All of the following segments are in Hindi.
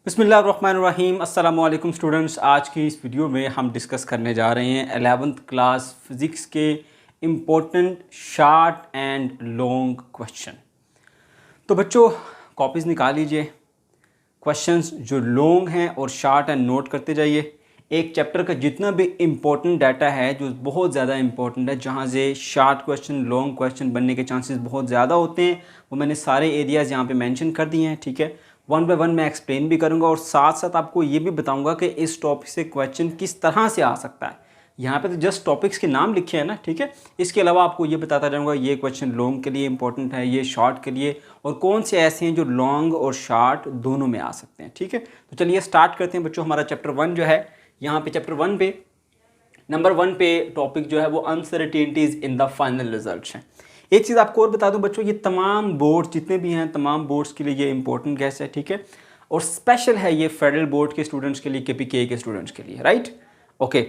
बिस्मिल्लाहिर्रहमानिर्रहीम अस्सलाम वालेकुम स्टूडेंट्स। आज की इस वीडियो में हम डिस्कस करने जा रहे हैं 11th क्लास फिज़िक्स के important short and long question. तो बच्चों कॉपीज़ निकाल लीजिए, क्वेश्चंस जो लॉन्ग हैं और शॉर्ट एंड नोट करते जाइए। एक चैप्टर का जितना भी इम्पोर्टेंट डाटा है जो बहुत ज़्यादा इम्पोर्टेंट है, जहाँ से शॉर्ट क्वेश्चन लॉन्ग क्वेश्चन बनने के चांसेस बहुत ज़्यादा होते हैं, वो मैंने सारे एरियाज़ यहाँ पे मेंशन कर दिए हैं। ठीक है, वन बाय वन मैं एक्सप्लेन भी करूँगा और साथ साथ आपको ये भी बताऊँगा कि इस टॉपिक से क्वेश्चन किस तरह से आ सकता है। यहाँ पे तो जस्ट टॉपिक्स के नाम लिखे हैं ना, ठीक है। इसके अलावा आपको ये बताता रहूँगा ये क्वेश्चन लॉन्ग के लिए इंपॉर्टेंट है, ये शॉर्ट के लिए, और कौन से ऐसे हैं जो लॉन्ग और शॉर्ट दोनों में आ सकते हैं। ठीक है, तो चलिए स्टार्ट करते हैं बच्चों। हमारा चैप्टर 1 जो है, यहाँ पे चैप्टर 1 पे नंबर 1 पे टॉपिक जो है वो uncertainties in the final results हैं। एक चीज़ आपको और बता दूं बच्चों, ये तमाम बोर्ड्स जितने भी हैं, तमाम बोर्ड्स के लिए ये इंपॉर्टेंट गैस है। ठीक है, और स्पेशल है ये फेडरल बोर्ड के स्टूडेंट्स के लिए, केपीके के स्टूडेंट्स के लिए, राइट। ओके,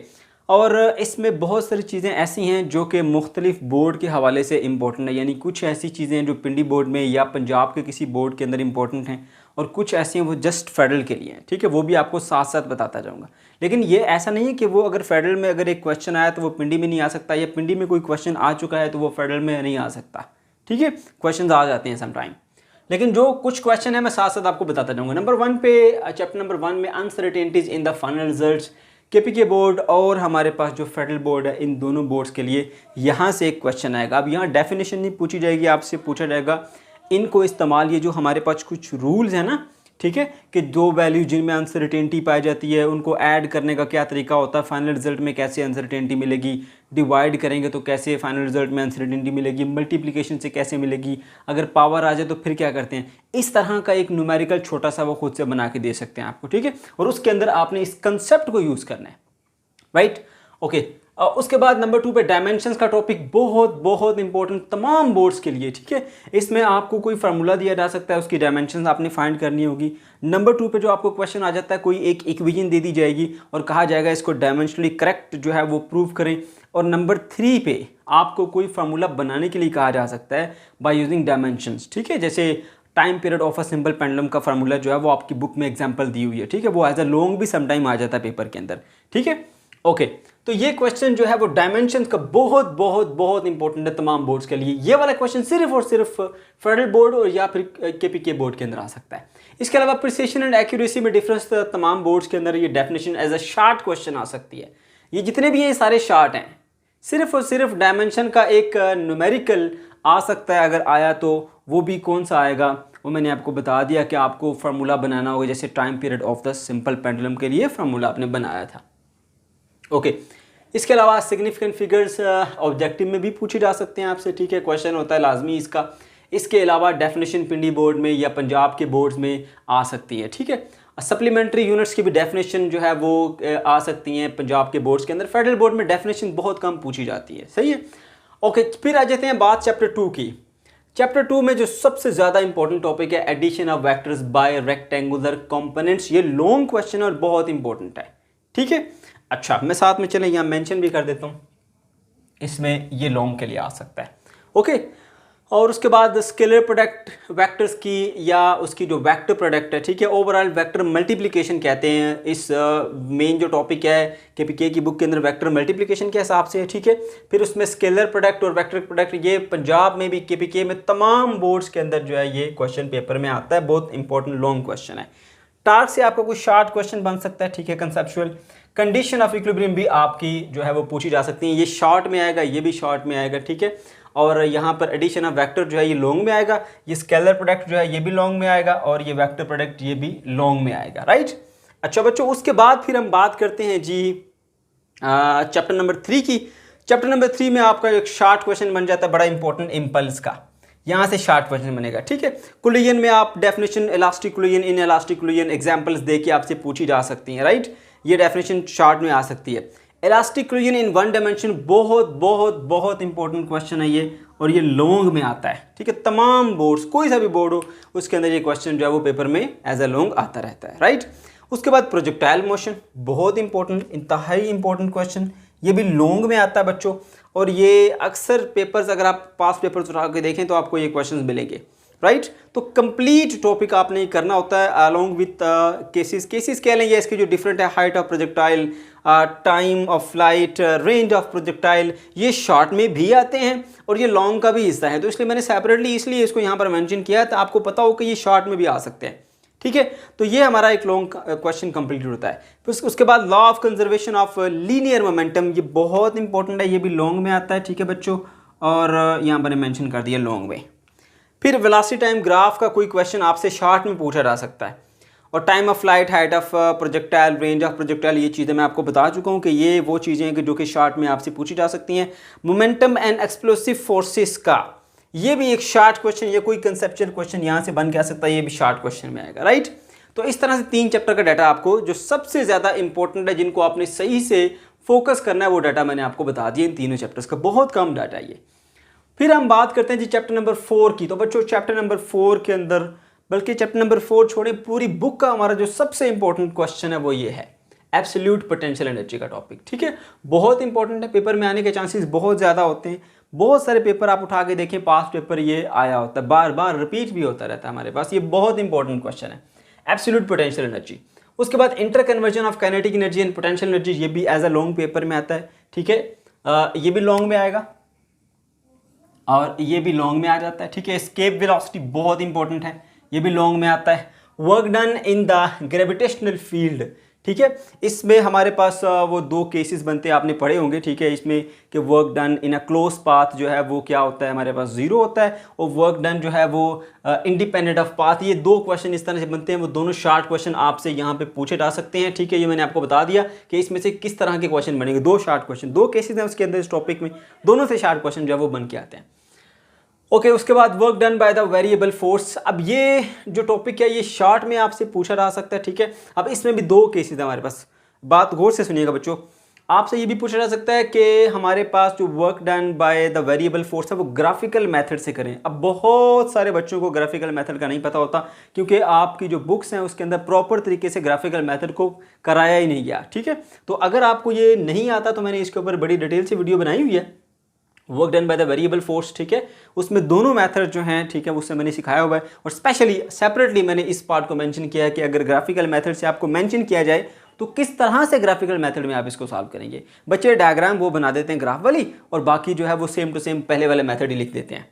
और इसमें बहुत सारी चीज़ें ऐसी हैं जो कि मुख्तलिफ बोर्ड के हवाले से इंपॉर्टेंट है। यानी कुछ ऐसी चीज़ें जो पिंडी बोर्ड में या पंजाब के किसी बोर्ड के अंदर इंपॉर्टेंट हैं, और कुछ ऐसी हैं वो जस्ट फेडरल के लिए हैं। ठीक है, वो भी आपको साथ साथ बताता जाऊँगा। लेकिन ये ऐसा नहीं है कि वो अगर फेडरल में अगर एक क्वेश्चन आया तो वो पिंडी में नहीं आ सकता, या पिंडी में कोई क्वेश्चन आ चुका है तो वो फेडरल में नहीं आ सकता। ठीक है, क्वेश्चंस आ जाते हैं समटाइम, लेकिन जो कुछ क्वेश्चन है मैं साथ साथ आपको बताता जाऊँगा। नंबर 1 पे चैप्टर नंबर 1 में uncertainties in the final results, KPK board और हमारे पास जो फेडरल बोर्ड है, इन दोनों बोर्ड्स के लिए यहाँ से एक क्वेश्चन आएगा। अब यहाँ डेफिनेशन नहीं पूछी जाएगी, आपसे पूछा जाएगा इनको इस्तेमाल, ये जो हमारे पास कुछ रूल्स हैं ना, ठीक है, कि दो वैल्यू जिनमें अनसर्टेनिटी पाई जाती है उनको ऐड करने का क्या तरीका होता है, फाइनल रिजल्ट में कैसे अनसर्टेनिटी मिलेगी, डिवाइड करेंगे तो कैसे फाइनल रिजल्ट में अनसर्टेनिटी मिलेगी, मल्टीप्लिकेशन से कैसे मिलेगी, अगर पावर आ जाए तो फिर क्या करते हैं। इस तरह का एक न्यूमेरिकल छोटा सा वो खुद से बना के दे सकते हैं आपको। ठीक है, और उसके अंदर आपने इस कंसेप्ट को यूज़ करना है, राइट। ओके, उसके बाद नंबर 2 पे डायमेंशंस का टॉपिक बहुत बहुत इंपॉर्टेंट तमाम बोर्ड्स के लिए। ठीक है, इसमें आपको कोई फार्मूला दिया जा सकता है, उसकी डायमेंशंस आपने फाइंड करनी होगी। नंबर 2 पे जो आपको क्वेश्चन आ जाता है, कोई एक इक्वेशन दे दी जाएगी और कहा जाएगा इसको डायमेंशनली करेक्ट जो है वो प्रूव करें। और नंबर 3 पे आपको कोई फार्मूला बनाने के लिए कहा जा सकता है बाय यूजिंग डायमेंशंस। ठीक है, जैसे time period of a simple pendulum का फार्मूला जो है वो आपकी बुक में एग्जाम्पल दी हुई है। ठीक है, वो एज अ लॉन्ग भी समटाइम आ जाता है पेपर के अंदर। ठीक है, ओके, तो ये क्वेश्चन जो है वो डायमेंशन का बहुत बहुत बहुत इंपॉर्टेंट है तमाम बोर्ड्स के लिए। ये वाला क्वेश्चन सिर्फ और सिर्फ फेडरल बोर्ड और या फिर केपीके बोर्ड के अंदर आ सकता है। इसके अलावा प्रिसिशन एंड एक्यूरेसी में डिफरेंस तमाम बोर्ड्स के अंदर ये definition as a short question आ सकती है। ये जितने भी हैं सारे शॉर्ट हैं, सिर्फ और सिर्फ डायमेंशन का एक न्यूमेरिकल आ सकता है। अगर आया तो वो भी कौन सा आएगा, वो मैंने आपको बता दिया कि आपको फार्मूला बनाना होगा, जैसे time period of the simple pendulum के लिए फार्मूला आपने बनाया था। ओके, इसके अलावा सिग्निफिकेंट फिगर्स ऑब्जेक्टिव में भी पूछे जा सकते हैं आपसे। ठीक है, क्वेश्चन होता है लाजमी इसका। इसके अलावा डेफिनेशन पिंडी बोर्ड में या पंजाब के बोर्ड्स में आ सकती है। ठीक है, सप्लीमेंट्री यूनिट्स की भी डेफिनेशन जो है वो आ सकती हैं पंजाब के बोर्ड्स के अंदर। फेडरल बोर्ड में डेफिनेशन बहुत कम पूछी जाती है, सही है। ओके, फिर आ जाते हैं बात चैप्टर 2 की। चैप्टर 2 में जो सबसे ज़्यादा इंपॉर्टेंट टॉपिक है addition of vectors by rectangular components. ये लॉन्ग क्वेश्चन और बहुत इंपॉर्टेंट है। ठीक है, अच्छा मैं साथ में चले यहाँ मेंशन भी कर देता हूँ, इसमें ये लॉन्ग के लिए आ सकता है। ओके, और उसके बाद स्केलर प्रोडक्ट वेक्टर्स की या उसकी जो वेक्टर प्रोडक्ट है, ठीक है, ओवरऑल वेक्टर मल्टीप्लिकेशन कहते हैं। इस मेन जो टॉपिक है केपीके की बुक के अंदर वेक्टर मल्टीप्लिकेशन के हिसाब से है। ठीक है, फिर उसमें स्केलर प्रोडक्ट और वेक्टर प्रोडक्ट, ये पंजाब में भी केपीके में तमाम बोर्ड्स के अंदर जो है ये क्वेश्चन पेपर में आता है। बहुत इंपॉर्टेंट लॉन्ग क्वेश्चन है। टार्क से आपका कोई शॉर्ट क्वेश्चन बन सकता है। ठीक है, कंसेप्चुअल कंडीशन ऑफ इक्विलिब्रियम भी आपकी जो है वो पूछी जा सकती है। ये शॉर्ट में आएगा, ये भी शॉर्ट में आएगा। ठीक है, और यहाँ पर एडिशन ऑफ वेक्टर जो है ये लॉन्ग में आएगा, ये स्केलर प्रोडक्ट जो है ये भी लॉन्ग में आएगा, और ये वेक्टर प्रोडक्ट ये भी लॉन्ग में आएगा, राइट। अच्छा बच्चों, उसके बाद फिर हम बात करते हैं जी चैप्टर नंबर 3 की। चैप्टर नंबर 3 में आपका एक शॉर्ट क्वेश्चन बन जाता है बड़ा इंपॉर्टेंट, इम्पल्स का। यहाँ से शॉर्ट क्वेश्चन बनेगा। ठीक है, कोलिजन में आप definition elastic collision, inelastic collision examples दे के आपसे पूछी जा सकती हैं, राइट। ये डेफिनेशन शॉर्ट में आ सकती है। Elastic collision in one dimension बहुत बहुत बहुत इंपॉर्टेंट क्वेश्चन है ये, और ये लॉन्ग में आता है। ठीक है, तमाम बोर्ड्स, कोई सा भी बोर्ड हो उसके अंदर ये क्वेश्चन जो है वो पेपर में एज अ लॉन्ग आता रहता है, राइट। उसके बाद प्रोजेक्टाइल मोशन, बहुत इंपॉर्टेंट, इंतहाई इंपॉर्टेंट क्वेश्चन, ये भी लॉन्ग में आता है बच्चों। और ये अक्सर पेपर्स, अगर आप पास पेपर्स उठा के देखें तो आपको ये क्वेश्चंस मिलेंगे। राइट। तो कंप्लीट टॉपिक आपने करना होता है अलोंग विथ केसेस क्या लेंगे इसके जो डिफरेंट है, height of projectile, time of flight, range of projectile, ये शॉर्ट में भी आते हैं और ये लॉन्ग का भी हिस्सा है। तो इसलिए मैंने सेपरेटली इसलिए इसको यहाँ पर मेंशन किया है, तो आपको पता हो कि ये शॉर्ट में भी आ सकते हैं, ठीक है। तो ये हमारा एक लॉन्ग क्वेश्चन कंप्लीट होता है। फिर उसके बाद law of conservation of linear momentum, ये बहुत इंपॉर्टेंट है, ये भी लॉन्ग में आता है, ठीक है बच्चों, और यहाँ मैंने मेंशन कर दिया लॉन्ग में। फिर वेलोसिटी टाइम ग्राफ का कोई क्वेश्चन आपसे शॉर्ट में पूछा जा सकता है, और time of flight, height of projectile, range of projectile, ये चीज़ें मैं आपको बता चुका हूँ कि ये वो चीज़ें हैं कि जो कि शॉर्ट में आपसे पूछी जा सकती हैं। मोमेंटम एंड एक्सप्लोसिव फोर्सेस का ये भी एक शॉर्ट क्वेश्चन, ये कोई कंसेप्चुअल क्वेश्चन यहाँ से बन के आ सकता है, ये भी शॉर्ट क्वेश्चन में आएगा, राइट। तो इस तरह से 3 चैप्टर का डाटा आपको जो सबसे ज़्यादा इंपॉर्टेंट है, जिनको आपने सही से फोकस करना है, वो डाटा मैंने आपको बता दिया इन तीनों चैप्टर्स का, बहुत कम डाटा है ये। फिर हम बात करते हैं जी चैप्टर नंबर 4 की। तो बच्चों चैप्टर नंबर 4 के अंदर, बल्कि चैप्टर नंबर 4 छोड़े, पूरी बुक का हमारा जो सबसे इंपॉर्टेंट क्वेश्चन है वो ये है, एब्सोल्यूट पोटेंशियल एनर्जी का टॉपिक, ठीक है। बहुत इंपॉर्टेंट है, पेपर में आने के चांसेस बहुत ज़्यादा होते हैं। बहुत सारे पेपर आप उठा के देखें, पास्ट पेपर ये आया होता है, बार बार रिपीट भी होता रहता है हमारे पास। ये बहुत इंपॉर्टेंट क्वेश्चन है, एब्सोल्यूट पोटेंशियल एनर्जी। उसके बाद inter conversion of kinetic energy and potential energy, ये भी एज अ लॉन्ग पेपर में आता है, ठीक है। ये भी लॉन्ग में आएगा और ये भी लॉन्ग में आ जाता है, ठीक है। एस्केप वेलोसिटी बहुत इंपॉर्टेंट है, ये भी लॉन्ग में आता है। Work done in the gravitational field, ठीक है। इसमें हमारे पास वो 2 केसेस बनते हैं, आपने पढ़े होंगे, ठीक है। इसमें कि work done in a close path जो है वो क्या होता है, हमारे पास 0 होता है, और वर्क डन जो है वो इंडिपेंडेंट ऑफ पाथ। ये 2 क्वेश्चन इस तरह से बनते हैं, वो दोनों शॉर्ट क्वेश्चन आपसे यहाँ पे पूछे जा सकते हैं, ठीक है। ये मैंने आपको बता दिया कि इसमें से किस तरह के क्वेश्चन बनेंगे। 2 शॉर्ट क्वेश्चन, 2 केसेस हैं उसके अंदर इस टॉपिक में, दोनों से शॉर्ट क्वेश्चन जो है वो बन के आते हैं। ओके, उसके बाद work done by the variable force. अब ये जो टॉपिक है ये शॉर्ट में आपसे पूछा जा सकता है, ठीक है। अब इसमें भी 2 केसेस है हमारे पास, बात गौर से सुनिएगा बच्चों। आपसे ये भी पूछा जा सकता है कि हमारे पास जो work done by the variable force है वो ग्राफिकल मेथड से करें। अब बहुत सारे बच्चों को ग्राफिकल मेथड का नहीं पता होता, क्योंकि आपकी जो बुक्स हैं उसके अंदर प्रॉपर तरीके से ग्राफिकल मेथड को कराया ही नहीं गया, ठीक है। तो अगर आपको ये नहीं आता तो मैंने इसके ऊपर बड़ी डिटेल से वीडियो बनाई हुई है, work done by the variable force, ठीक है। उसमें दोनों मेथड जो हैं, ठीक है, उससे मैंने सिखाया हुआ है, और स्पेशली सेपरेटली मैंने इस पार्ट को मेंशन किया है कि अगर ग्राफिकल मेथड से आपको मेंशन किया जाए तो किस तरह से ग्राफिकल मेथड में आप इसको सॉल्व करेंगे। बच्चे डायग्राम वो बना देते हैं ग्राफ वाली, और बाकी जो है वो सेम टू सेम पहले वाले मेथड ही लिख देते हैं।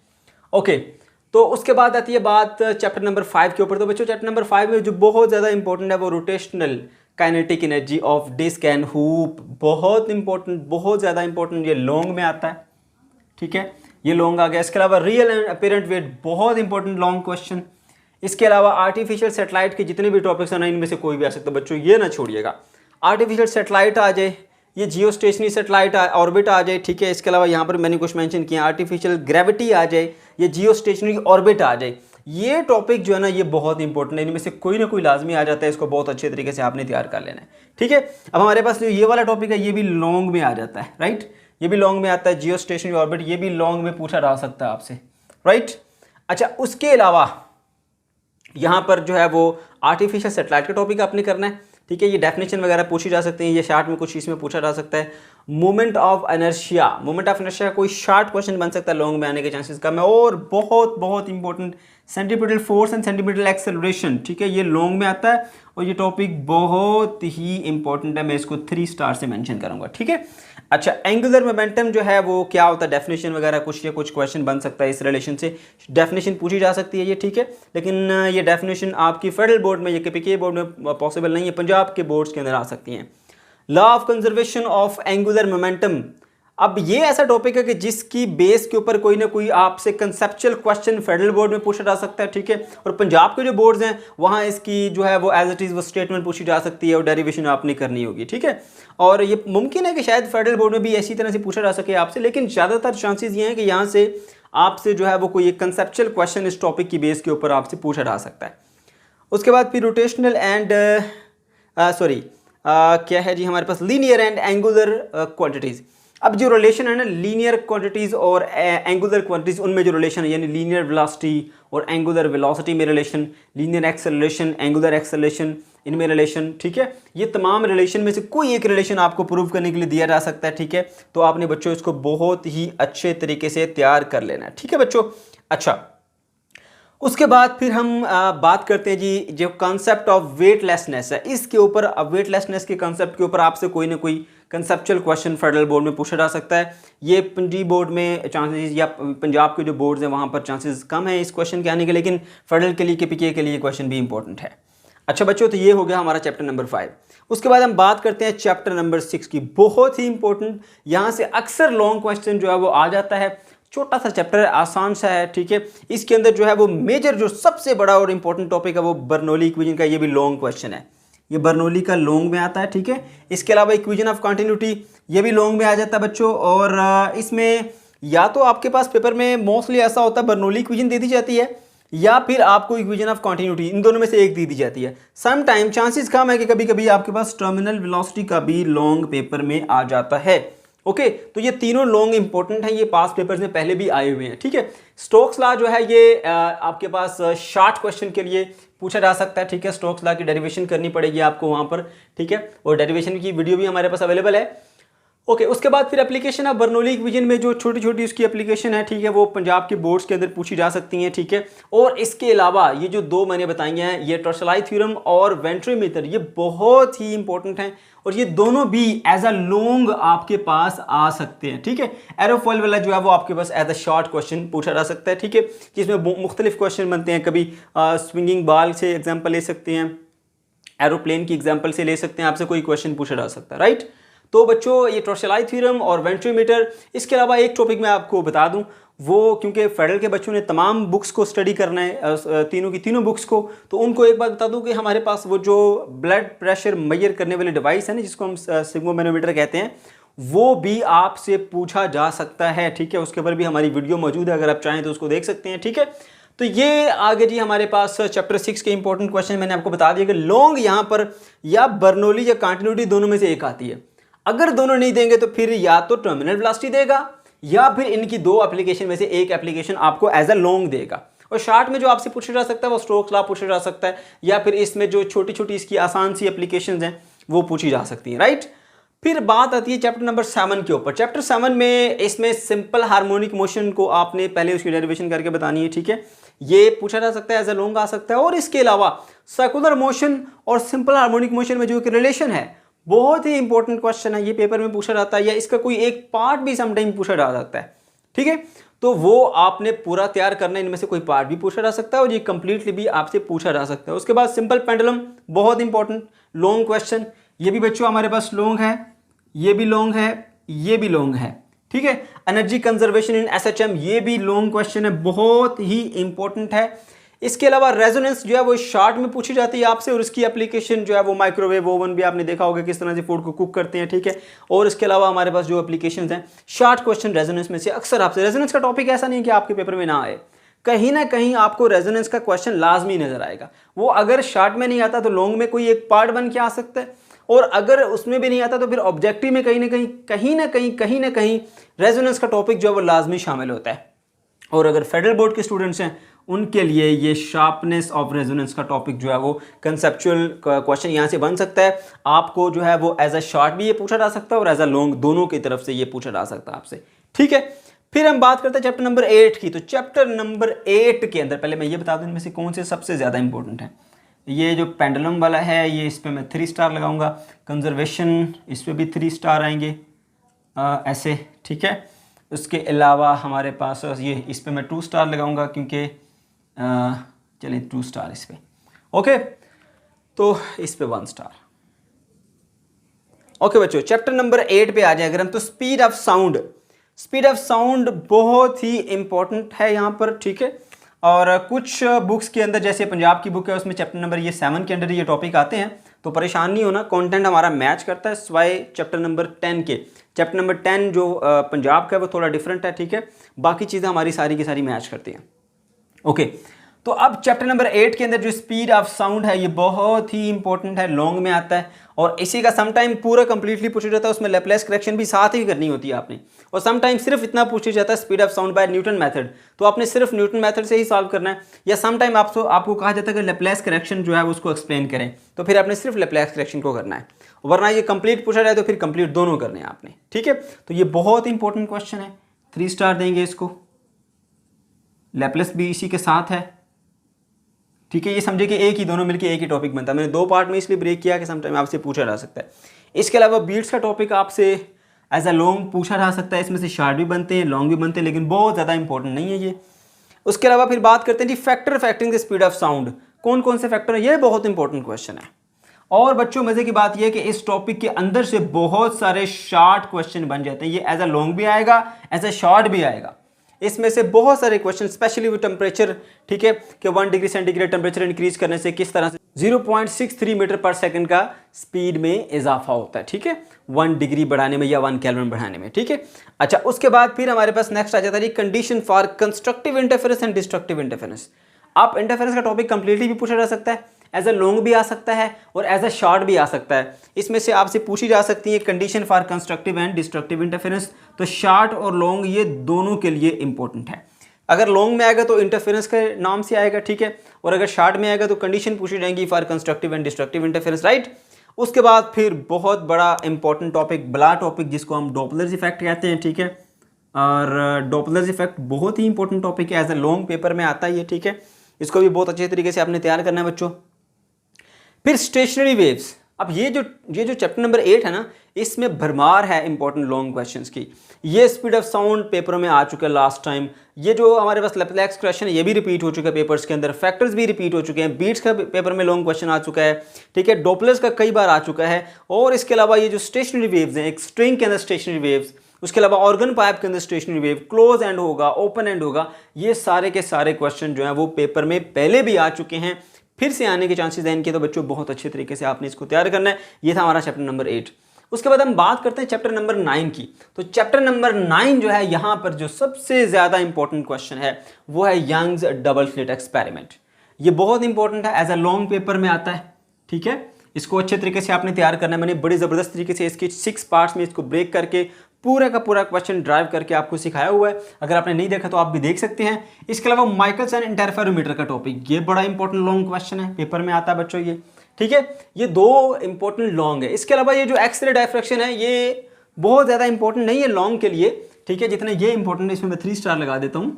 ओके, तो उसके बाद आती है बात चैप्टर नंबर 5 के ऊपर। तो बच्चों चैप्टर नंबर 5 में जो बहुत ज़्यादा इंपॉर्टेंट है वो rotational kinetic energy of disc and hoop, बहुत इंपॉर्टेंट, बहुत ज़्यादा इंपॉर्टेंट, ये लॉन्ग में आता है, ठीक है, ये लॉन्ग आ गया। इसके अलावा रियल एंड अपीरेंट वेट, बहुत इंपॉर्टेंट लॉन्ग क्वेश्चन। इसके अलावा आर्टिफिशियल सैटेलाइट के जितने भी टॉपिक्स हैं ना, इनमें से कोई भी आ सकता है बच्चों, ये ना छोड़िएगा। आर्टिफिशियल सैटेलाइट आ जाए, ये जियो स्टेशनरी सैटेलाइट ऑर्बिट आ जाए, ठीक है। इसके अलावा यहाँ पर मैंने कुछ मेंशन किया, आर्टिफिशियल ग्रेविटी आ जाए, ये जियो स्टेशनरी ऑर्बिट आ जाए। ये टॉपिक जो है ना ये बहुत इंपॉर्टेंट है, इनमें से कोई ना कोई लाजमी आ जाता है, इसको बहुत अच्छे तरीके से आपने तैयार कर लेना है, ठीक है। अब हमारे पास जो ये वाला टॉपिक है ये भी लॉन्ग में आ जाता है, राइट, ये भी लॉन्ग में आता है। जियो स्टेशनरी ऑर्बिट ये भी लॉन्ग में पूछा जा सकता है आपसे, राइट। अच्छा, उसके अलावा यहाँ पर जो है वो आर्टिफिशियल सैटेलाइट का टॉपिक आपने करना है, ठीक है। ये डेफिनेशन वगैरह पूछी जा सकती है, ये शार्ट में कुछ इसमें पूछा जा सकता है। Moment of inertia, moment of inertia कोई शार्ट क्वेश्चन बन सकता है, लॉन्ग में आने के चांसेस कम है। और बहुत बहुत important centripetal force and centripetal acceleration, ठीक है, ये लॉन्ग में आता है, और ये टॉपिक बहुत ही इंपॉर्टेंट है, मैं इसको 3 स्टार से मेंशन करूंगा, ठीक है। अच्छा, एंगुलर मोमेंटम जो है वो क्या होता है, डेफिनेशन वगैरह कुछ या कुछ क्वेश्चन बन सकता है इस रिलेशन से, डेफिनेशन पूछी जा सकती है ये, ठीक है। लेकिन ये डेफिनेशन आपकी फेडरल बोर्ड में या केपीके बोर्ड में पॉसिबल नहीं है, पंजाब के बोर्ड्स के अंदर आ सकती हैं। Law of conservation of angular momentum, अब ये ऐसा टॉपिक है कि जिसकी बेस के ऊपर कोई ना कोई आपसे कंसेप्चुअल क्वेश्चन फेडरल बोर्ड में पूछा जा सकता है, ठीक है। और पंजाब के जो बोर्ड्स हैं वहाँ इसकी जो है वो एज इट इज़ वो स्टेटमेंट पूछी जा सकती है और डेरिवेशन आपने करनी होगी, ठीक है। और ये मुमकिन है कि शायद फेडरल बोर्ड में भी ऐसी तरह से पूछा जा सके आपसे, लेकिन ज़्यादातर चांसेस ये हैं कि यहाँ से आपसे जो है वो कोई एक कंसेप्चुअल क्वेश्चन इस टॉपिक की बेस के ऊपर आपसे पूछा जा सकता है। उसके बाद फिर रोटेशनल एंड क्या है जी हमारे पास, लीनियर एंड एंगुलर क्वांटिटीज़। अब जो रिलेशन है ना लीनियर क्वांटिटीज़ और एंगुलर क्वांटिटीज़, उनमें जो रिलेशन है यानी लीनियर वेलोसिटी और एंगुलर वेलोसिटी में relation, linear acceleration, angular acceleration, इनमें रिलेशन, ठीक है। ये तमाम रिलेशन में से कोई एक रिलेशन आपको प्रूव करने के लिए दिया जा सकता है, ठीक है। तो आपने बच्चों इसको बहुत ही अच्छे तरीके से तैयार कर लेना है, ठीक है बच्चों। अच्छा, उसके बाद फिर हम बात करते हैं जी जो कॉन्सेप्ट ऑफ वेटलेसनेस है, इसके ऊपर वेटलेसनेस के कॉन्सेप्ट के ऊपर आपसे कोई ना कोई कंसेप्चुअल क्वेश्चन फेडरल बोर्ड में पूछा जा सकता है। ये पंजाब बोर्ड में चांसेस या पंजाब के जो बोर्ड्स हैं वहाँ पर चांसेस कम है इस क्वेश्चन के आने के, लेकिन फेडरल के लिए KPK के लिए क्वेश्चन भी इंपॉर्टेंट है। अच्छा बच्चों, तो ये हो गया हमारा चैप्टर नंबर 5। उसके बाद हम बात करते हैं चैप्टर नंबर 6 की, बहुत ही इंपॉर्टेंट। यहाँ से अक्सर लॉन्ग क्वेश्चन जो है वो आ जाता है। छोटा सा चैप्टर है, आसान सा है, ठीक है। इसके अंदर जो है वो मेजर जो सबसे बड़ा और इंपॉर्टेंट टॉपिक है वो बर्नौली इक्वेशन का, ये भी लॉन्ग क्वेश्चन है, ये बर्नौली का लॉन्ग में आता है, ठीक है। इसके अलावा इक्वेशन ऑफ कंटिन्यूटी ये भी लॉन्ग में आ जाता है बच्चों। और इसमें या तो आपके पास पेपर में मोस्टली ऐसा होता है बर्नौली इक्वेशन दे दी जाती है या फिर आपको इक्वेशन ऑफ कंटिन्यूटी, इन दोनों में से एक दे दी जाती है। सम टाइम चांसेस कम है कि कभी कभी आपके पास टर्मिनल वेलोसिटी का भी लॉन्ग पेपर में आ जाता है। ओके, तो ये तीनों लॉन्ग इंपॉर्टेंट हैं, ये पास पेपर्स में पहले भी आए हुए हैं, ठीक है। स्टोक्स लॉ जो है ये आपके पास शॉर्ट क्वेश्चन के लिए पूछा जा सकता है, ठीक है। स्टोक्स लॉ की डेरिवेशन करनी पड़ेगी आपको वहां पर, ठीक है, और डेरिवेशन की वीडियो भी हमारे पास अवेलेबल है। ओके, उसके बाद फिर एप्लीकेशन ऑफ बर्नौली इक्वेशन में जो छोटी छोटी उसकी एप्लीकेशन है, ठीक है, वो पंजाब के बोर्ड्स के अंदर पूछी जा सकती हैं, ठीक है। और इसके अलावा ये जो दो मैंने बताई हैं, ये टॉर्सलाई थ्योरम और वेंट्रीमीटर, ये बहुत ही इंपॉर्टेंट हैं और ये दोनों भी एज अ लॉन्ग आपके पास आ सकते हैं, ठीक है। एरोफॉइल वाला जो है वो आपके पास एज अ शॉर्ट क्वेश्चन पूछा जा सकता है, ठीक है, जिसमें मुख्तलिफ क्वेश्चन बनते हैं। कभी स्विंगिंग बॉल से एग्जाम्पल ले सकते हैं, एरोप्लेन की एग्जाम्पल से ले सकते हैं, आपसे कोई क्वेश्चन पूछा जा सकता है, राइट। तो बच्चों ये टॉर्सलाई थ्योरम और वेंट्रीमीटर, इसके अलावा एक टॉपिक मैं आपको बता दूं, वो क्योंकि फेडरल के बच्चों ने तमाम बुक्स को स्टडी करना है, तीनों की तीनों बुक्स को, तो उनको एक बात बता दूं कि हमारे पास वो जो ब्लड प्रेशर मेजर करने वाली डिवाइस है ना, जिसको हम सिग्मोमैनोमीटर कहते हैं, वो भी आपसे पूछा जा सकता है, ठीक है। उसके ऊपर भी हमारी वीडियो मौजूद है, अगर आप चाहें तो उसको देख सकते हैं, ठीक है। तो ये आगे जी हमारे पास चैप्टर 6 के इंपॉर्टेंट क्वेश्चन मैंने आपको बता दिया कि लॉन्ग यहाँ पर या बर्नौली या कंटिन्यूटी दोनों में से एक आती है। अगर दोनों नहीं देंगे तो फिर या तो टर्मिनल वेलोसिटी देगा या फिर इनकी दो एप्लीकेशन में से एक एप्लीकेशन आपको एज अ लॉन्ग देगा। और शॉर्ट में जो आपसे पूछा जा सकता है वो स्टोक्स लॉ पूछा जा सकता है, या फिर इसमें जो छोटी छोटी इसकी आसान सी एप्लीकेशंस हैं वो पूछी जा सकती हैं, राइट। फिर बात आती है चैप्टर नंबर 7 के ऊपर। चैप्टर 7 में इसमें सिंपल हार्मोनिक मोशन को आपने पहले उसकी डेरिवेशन करके बतानी है, ठीक है। ये पूछा जा सकता है, एज अ लॉन्ग आ सकता है। और इसके अलावा सर्कुलर मोशन और सिंपल हार्मोनिक मोशन में जो एक रिलेशन है, बहुत ही इंपॉर्टेंट क्वेश्चन है, ये पेपर में पूछा जाता है, या इसका कोई एक पार्ट भी समटाइम पूछा जा सकता है, ठीक है। तो वो आपने पूरा तैयार करना है, इनमें से कोई पार्ट भी पूछा जा सकता है और ये कंप्लीटली भी आपसे पूछा जा सकता है। उसके बाद सिंपल पेंडुलम, बहुत इंपॉर्टेंट लॉन्ग क्वेश्चन, ये भी बच्चों हमारे पास लॉन्ग है, ये भी लॉन्ग है, ये भी लॉन्ग है, ठीक है। एनर्जी कंजर्वेशन इन SHM, ये भी लॉन्ग क्वेश्चन है, बहुत ही इंपॉर्टेंट है। इसके अलावा रेजोनेंस जो है वो शॉर्ट में पूछी जाती है आपसे, और इसकी एप्लीकेशन जो है वो माइक्रोवेव ओवन भी आपने देखा होगा किस तरह से फूड को कुक करते हैं, ठीक है। और इसके अलावा हमारे पास जो एप्लीकेशंस हैं शॉर्ट क्वेश्चन रेजोनेंस में से अक्सर आपसे, रेजोनेंस का टॉपिक ऐसा नहीं है कि आपके पेपर में ना आए, कहीं ना कहीं आपको रेजोनेंस का क्वेश्चन लाजमी नजर आएगा। वो अगर शॉर्ट में नहीं आता तो लॉन्ग में कोई एक पार्ट बन के आ सकता है, और अगर उसमें भी नहीं आता तो फिर ऑब्जेक्टिव में कहीं ना कहीं रेजोनेंस का टॉपिक जो है वो लाजमी शामिल होता है। और अगर फेडरल बोर्ड के स्टूडेंट्स हैं उनके लिए ये शार्पनेस ऑफ रेजोनेंस का टॉपिक जो है वो कंसेप्चुअल क्वेश्चन यहाँ से बन सकता है। आपको जो है वो एज अ शॉर्ट भी ये पूछा जा सकता है और एज अ लॉन्ग, दोनों की तरफ से ये पूछा जा सकता है आपसे, ठीक है। फिर हम बात करते हैं चैप्टर नंबर 8 की। तो चैप्टर नंबर 8 के अंदर पहले मैं ये बता दूं इनमें से कौन से सबसे ज़्यादा इंपॉर्टेंट है। ये जो पेंडुलम वाला है, ये इस पर मैं 3 स्टार लगाऊंगा। कंजर्वेशन, इस पर भी 3 स्टार आएंगे, ऐसे, ठीक है। उसके अलावा हमारे पास ये, इस पर मैं 2 स्टार लगाऊंगा क्योंकि चलिए 2 स्टार इस पर, ओके। तो इस पे 1 स्टार, ओके बच्चों। चैप्टर नंबर 8 पे आ जाए अगर हम, तो speed of sound, speed of sound बहुत ही इंपॉर्टेंट है यहाँ पर, ठीक है। और कुछ बुक्स के अंदर, जैसे पंजाब की बुक है उसमें चैप्टर नंबर ये 7 के अंदर ये टॉपिक आते हैं, तो परेशान नहीं होना, कंटेंट हमारा मैच करता है सिवाय चैप्टर नंबर 10 के। चैप्टर नंबर 10 जो पंजाब का है वो थोड़ा डिफरेंट है, ठीक है। बाकी चीज़ें हमारी सारी की सारी मैच करती हैं, ओके। तो अब चैप्टर नंबर 8 के अंदर जो स्पीड ऑफ साउंड है ये बहुत ही इंपॉर्टेंट है, लॉन्ग में आता है, और इसी का समटाइम पूरा कंप्लीटली पूछा जाता है, उसमें लैप्लेस करेक्शन भी साथ ही करनी होती है आपने। और समटाइम सिर्फ इतना पूछा जाता है speed of sound bye Newton method, तो आपने सिर्फ न्यूटन मेथड से ही सॉल्व करना है, या समटाइम आपको कहा जाता है कि लैप्लेस करेक्शन जो है उसको एक्सप्लेन करें, तो फिर आपने सिर्फ लैप्लेस करेक्शन को करना है, वरना ये कंप्लीट पूछा जाए तो फिर कंप्लीट दोनों करने हैं आपने, ठीक है। तो ये बहुत इंपॉर्टेंट क्वेश्चन है, 3 स्टार देंगे इसको। लैप्लेस भी इसी के साथ है, ठीक है, ये समझे कि एक ही दोनों मिलकर एक ही टॉपिक बनता है। मैंने 2 पार्ट में इसलिए ब्रेक किया कि समटाइम आपसे पूछा जा सकता है। इसके अलावा बीट्स का टॉपिक आपसे एज अ लॉन्ग पूछा जा सकता है, इसमें से शार्ट भी बनते हैं, लॉन्ग भी बनते हैं, लेकिन बहुत ज़्यादा इंपॉर्टेंट नहीं है ये। उसके अलावा फिर बात करते हैं जी factor affecting the speed of sound, कौन कौन से फैक्टर है, ये बहुत इंपॉर्टेंट क्वेश्चन है। और बच्चों मजे की बात यह है कि इस टॉपिक के अंदर से बहुत सारे शॉर्ट क्वेश्चन बन जाते हैं, ये एज अ लॉन्ग भी आएगा, एज अ शॉर्ट भी आएगा। इसमें से बहुत सारे क्वेश्चन स्पेशली विद टेम्परेचर, ठीक है, कि 1 डिग्री सेंटीग्रेड टेम्परेचर इंक्रीज करने से किस तरह से 0.63 मीटर पर सेकंड का स्पीड में इजाफा होता है, ठीक है, 1 डिग्री बढ़ाने में या 1 केल्विन बढ़ाने में, ठीक है। अच्छा, उसके बाद फिर हमारे पास नेक्स्ट आ जाता है condition for constructive interference and destructive interference. आप इंटरफेरेंस का टॉपिक कंप्लीटली भी पूछा जा सकता है, एज अ लॉन्ग भी आ सकता है और एज अ शॉर्ट भी आ सकता है। इसमें से आपसे पूछी जा सकती है condition for constructive and destructive interference, तो शॉर्ट और लॉन्ग ये दोनों के लिए इंपॉर्टेंट है। अगर लॉन्ग में आएगा तो इंटरफेरेंस के नाम से आएगा, ठीक है, और अगर शॉर्ट में आएगा तो कंडीशन पूछी जाएंगी for constructive and destructive interference, right. उसके बाद फिर बहुत बड़ा इंपॉर्टेंट टॉपिक, बड़ा टॉपिक जिसको हम डॉपलर्स इफेक्ट कहते हैं, ठीक है, और डॉपलर्स इफेक्ट बहुत ही इंपॉर्टेंट टॉपिक है, एज अ लॉन्ग पेपर में आता है ये, ठीक है। इसको भी बहुत अच्छे तरीके से आपने तैयार करना है बच्चों। फिर स्टेशनरी वेव्स, अब ये जो चैप्टर नंबर 8 है ना, इसमें भरमार है इंपॉर्टेंट लॉन्ग क्वेश्चंस की। ये स्पीड ऑफ साउंड पेपरों में आ चुका है लास्ट टाइम, ये जो हमारे पास लैप्लेक्स क्वेश्चन है ये भी रिपीट हो चुका है पेपर्स के अंदर, फैक्टर्स भी रिपीट हो चुके हैं, बीट्स का पेपर में लॉन्ग क्वेश्चन आ चुका है, ठीक है, डॉपलर्स का कई बार आ चुका है। और इसके अलावा ये जो स्टेशनरी वेव्स हैं, एक स्ट्रिंग के अंदर स्टेशनरी वेव्स, उसके अलावा ऑर्गन पाइप के अंदर स्टेशनरी वेव, क्लोज एंड होगा, ओपन एंड होगा, ये सारे के सारे क्वेश्चन जो हैं वो पेपर में पहले भी आ चुके हैं, फिर से आने के चांसेस हैं इनके। तो बच्चों बहुत अच्छे तरीके से आपने इसको तैयार करना है। ये था हमारा चैप्टर नंबर 8। उसके बाद हम बात करते हैं चैप्टर नंबर 9 की। तो चैप्टर नंबर 9 जो है, यहाँ पर जो सबसे ज़्यादा इंपॉर्टेंट क्वेश्चन है वो है यंग्स डबल स्लिट एक्सपेरिमेंट। ये बहुत इंपॉर्टेंट है, एज अ लॉन्ग पेपर में आता है, ठीक है। इसको अच्छे तरीके से आपने तैयार करना है। मैंने बड़ी ज़बरदस्त तरीके से इसकी 6 पार्ट्स में इसको ब्रेक करके पूरा का पूरा क्वेश्चन ड्राइव करके आपको सिखाया हुआ है। अगर आपने नहीं देखा तो आप भी देख सकते हैं। इसके अलावा माइकलसन इंटरफेरोमीटर का टॉपिक, ये बड़ा इंपॉर्टेंट लॉन्ग क्वेश्चन है, पेपर में आता है बच्चों ये, ठीक है। ये 2 इंपॉर्टेंट लॉन्ग है। इसके अलावा ये जो एक्सरे डायफ्रैक्शन है ये बहुत ज़्यादा इंपॉर्टेंट नहीं है लॉन्ग के लिए, ठीक है, जितने ये इंपॉर्टेंट है। इसमें मैं 3 स्टार लगा देता हूँ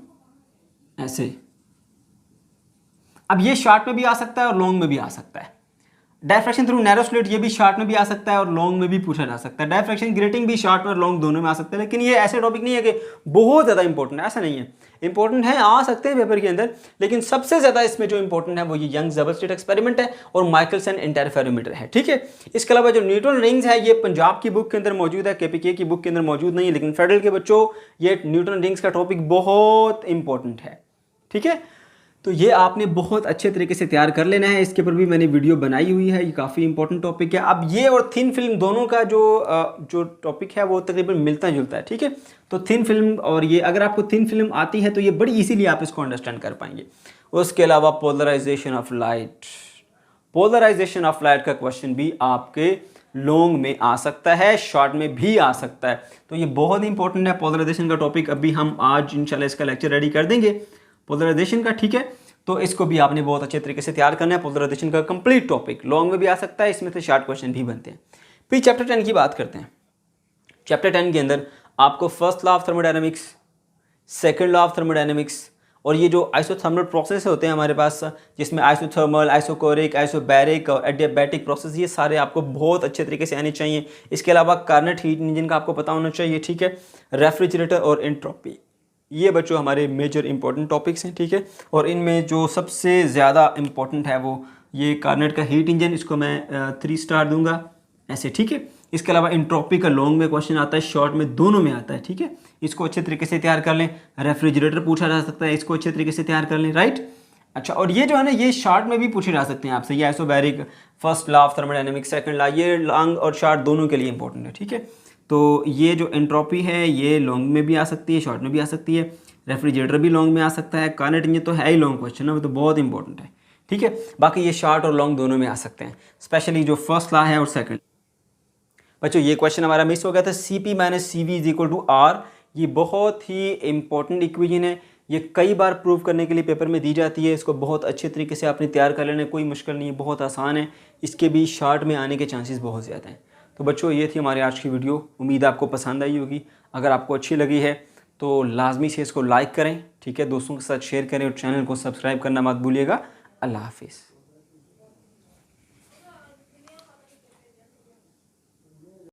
ऐसे। अब ये शॉर्ट में भी आ सकता है और लॉन्ग में भी आ सकता है। डायफ्रैक्शन थ्रू नैरो स्लिट, ये भी शॉर्ट में भी आ सकता है और लॉन्ग में भी पूछा जा सकता है। डायफ्रैक्शन ग्रेटिंग भी शॉर्ट और लॉन्ग दोनों में आ सकता है। लेकिन ये ऐसे टॉपिक नहीं है कि बहुत ज़्यादा इंपॉर्टेंट है, ऐसा नहीं है। इंपॉर्टेंट है, आ सकते हैं पेपर के अंदर, लेकिन सबसे ज़्यादा इसमें जो इंपॉर्टेंट है वो ये यंग्स डबल स्लिट एक्सपेरिमेंट है और माइकलसन इंटरफेरोमीटर है, ठीक है। इसके अलावा जो न्यूटन रिंग्स है, ये पंजाब की बुक के अंदर मौजूद है, केपीके की बुक के अंदर मौजूद नहीं है, लेकिन फेडरल के बच्चों ये न्यूटन रिंग्स का टॉपिक बहुत इंपॉर्टेंट है, ठीक है। तो ये आपने बहुत अच्छे तरीके से तैयार कर लेना है। इसके ऊपर भी मैंने वीडियो बनाई हुई है, ये काफ़ी इंपॉर्टेंट टॉपिक है। अब ये और थिन फिल्म दोनों का जो टॉपिक है वो तकरीबन मिलता जुलता है, ठीक है। तो थिन फिल्म और ये, अगर आपको थिन फिल्म आती है तो ये बड़ी इजीली आप इसको अंडरस्टैंड कर पाएंगे। उसके अलावा polarisation of light, polarisation of light का क्वेश्चन भी आपके लॉन्ग में आ सकता है, शॉर्ट में भी आ सकता है। तो ये बहुत इंपॉर्टेंट है पोलराइजेशन का टॉपिक। अभी हम आज इंशाल्लाह इसका लेक्चर रेडी कर देंगे पोलराइजेशन का, ठीक है। तो इसको भी आपने बहुत अच्छे तरीके से तैयार करना है। पोलराइजेशन का कंप्लीट टॉपिक लॉन्ग में भी आ सकता है, इसमें से शॉर्ट क्वेश्चन भी बनते हैं। फिर चैप्टर 10 की बात करते हैं। चैप्टर 10 के अंदर आपको first law of thermodynamics, second law of thermodynamics और ये जो आइसोथर्मल प्रोसेस होते हैं हमारे पास, जिसमें आइसोथर्मल, आइसोकोरिक, आइसोबैरिक और एडियाबैटिक प्रोसेस, ये सारे आपको बहुत अच्छे तरीके से आने चाहिए। इसके अलावा कार्नेट हीट इंजन का आपको पता होना चाहिए, ठीक है। रेफ्रिजरेटर और एंट्रोपी, ये बच्चों हमारे मेजर इंपॉर्टेंट टॉपिक्स हैं, ठीक है। और इनमें जो सबसे ज़्यादा इंपॉर्टेंट है वो ये कार्नेट का हीट इंजन, इसको मैं 3 स्टार दूंगा ऐसे, ठीक है। इसके अलावा एंट्रोपी का लॉन्ग में क्वेश्चन आता है, शॉर्ट में दोनों में आता है, ठीक है। इसको अच्छे तरीके से तैयार कर लें। रेफ्रिजरेटर पूछा जा सकता है, इसको अच्छे तरीके से तैयार कर लें, राइट। अच्छा, और ये जो है ना, ये शॉर्ट में भी पूछे जा सकते हैं आपसे। ये isobaric, first law of thermodynamics, second law, ये लॉन्ग और शॉर्ट दोनों के लिए इंपॉर्टेंट है, ठीक है। तो ये जो एंट्रोपी है ये लॉन्ग में भी आ सकती है, शॉर्ट में भी आ सकती है। रेफ्रिजरेटर भी लॉन्ग में आ सकता है। कार्नेट इंजन तो है ही लॉन्ग क्वेश्चन है, वो तो बहुत इंपॉर्टेंट है, ठीक है। बाकी ये शॉर्ट और लॉन्ग दोनों में आ सकते हैं, स्पेशली जो फर्स्ट लॉ है और सेकंड। बच्चों ये क्वेश्चन हमारा मिस हो गया था, CP - CV = R। ये बहुत ही इंपॉर्टेंट इक्वेशन है, ये कई बार प्रूव करने के लिए पेपर में दी जाती है। इसको बहुत अच्छे तरीके से आपने तैयार कर लेना, कोई मुश्किल नहीं है, बहुत आसान है। इसके भी शॉर्ट में आने के चांसेस बहुत ज़्यादा हैं। तो बच्चों ये थी हमारी आज की वीडियो, उम्मीद आपको पसंद आई होगी। अगर आपको अच्छी लगी है तो लाजमी से इसको लाइक करें, ठीक है, दोस्तों के साथ शेयर करें और चैनल को सब्सक्राइब करना मत भूलिएगा। अल्लाह हाफिज़।